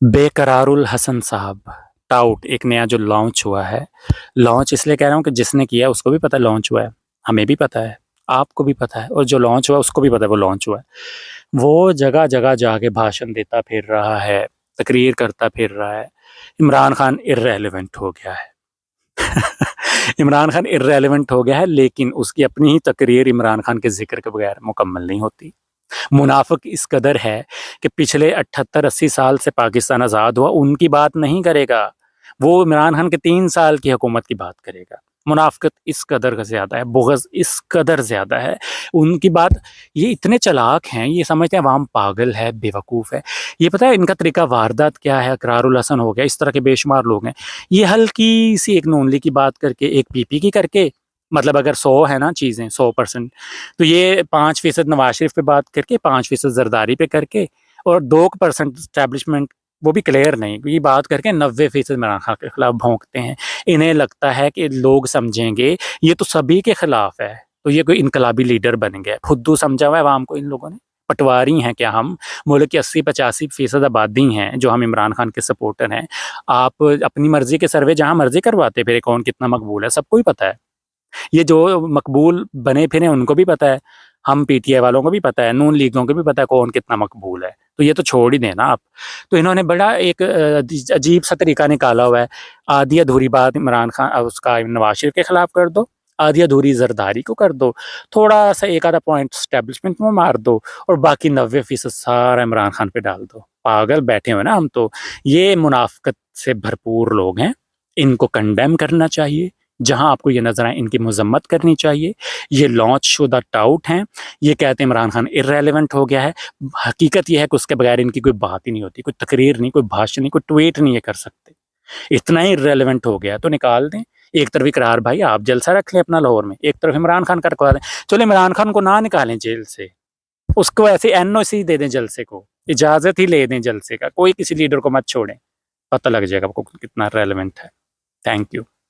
बेकरारुल हसन साहब टाउट एक नया जो लॉन्च हुआ है। लॉन्च इसलिए कह रहा हूँ कि जिसने किया है उसको भी पता है लॉन्च हुआ है, हमें भी पता है, आपको भी पता है, और जो लॉन्च हुआ है उसको भी पता है वो लॉन्च हुआ है। वो जगह जगह जाके भाषण देता फिर रहा है, तकरीर करता फिर रहा है। इमरान खान इर्रेलेवेंट हो गया है। इमरान खान इर्रेलेवेंट हो गया है, लेकिन उसकी अपनी ही तकरीर इमरान खान के जिक्र के बगैर मुकम्मल नहीं होती। मुनाफिक इस कदर है कि पिछले 78-80 साल से पाकिस्तान आज़ाद हुआ, उनकी बात नहीं करेगा। वो इमरान खान के 3 साल की हुकूमत की बात करेगा। मुनाफ़िकत इस कदर का ज़्यादा है, बुग़्ज़ इस कदर ज़्यादा है, उनकी बात। ये इतने चालाक हैं, ये समझते हैं अवाम पागल है, बेवकूफ़ है। ये पता है इनका तरीका वारदात क्या है? इकरारुल हसन हो गया, इस तरह के बेशुमार लोग हैं। ये हल्की-सी एक नून लीग की बात करके, एक पीपी की करके, मतलब अगर 100 है ना चीज़ें 100%, तो ये 5% नवाज़ शरीफ पे बात करके, 5% ज़रदारी पे करके, और 2% एस्टेब्लिशमेंट, वो भी क्लियर नहीं, ये बात करके 90% इमरान खान के खिलाफ भौंकते हैं। इन्हें लगता है कि लोग समझेंगे ये तो सभी के खिलाफ है, तो ये कोई इनकलाबी लीडर बन गया। फुद्दू समझा हुआ है अवाम को इन लोगों ने। पटवारी हैं क्या हम? मुल्क की 80-85% आबादी हैं जो हम इमरान खान के सपोर्टर हैं। आप अपनी मर्जी के सर्वे जहाँ मर्जी करवाते फिरे, कौन कितना मकबूल है सबको ही पता है। ये जो मकबूल बने फिरे उनको भी पता है, हम पीटीआई वालों को भी पता है, नून लीगों को भी पता है कौन कितना मकबूल है। तो ये तो छोड़ ही दें ना आप। तो इन्होंने बड़ा एक अजीब सा तरीका निकाला हुआ है। आधी अधूरी बात इमरान खान उसका नवाज शरीफ के खिलाफ कर दो, आधी अधूरी जरदारी को कर दो, थोड़ा सा एक आधा पॉइंट स्टैब्लिशमेंट में मार दो, और बाकी 90% सारा इमरान खान पे डाल दो। पागल बैठे हुए ना हम तो। ये मुनाफिकत से भरपूर लोग हैं, इनको कंडेम करना चाहिए। जहाँ आपको ये नज़र आए इनकी मजम्मत करनी चाहिए। ये लॉन्च शुदा टाउट हैं, ये कहते हैं इमरान खान इर्रेलेवेंट हो गया है। हकीकत ये है कि उसके बगैर इनकी कोई बात ही नहीं होती, कोई तकरीर नहीं, कोई भाषण नहीं, कोई ट्वीट नहीं ये कर सकते। इतना ही इर्रेलेवेंट हो गया है तो निकाल दें। एक तरफ इकरार भाई आप जलसा रख लें अपना लाहौर में, एक तरफ इमरान खान का रखवा दें। चलो इमरान खान को ना निकालें जेल से, उसको ऐसे एनओसी दे दें, जलसे को इजाज़त ही ले दें जलसे का, कोई किसी लीडर को मत छोड़ें, पता लग जाएगा आपको कितना रेलेवेंट है। Thank you.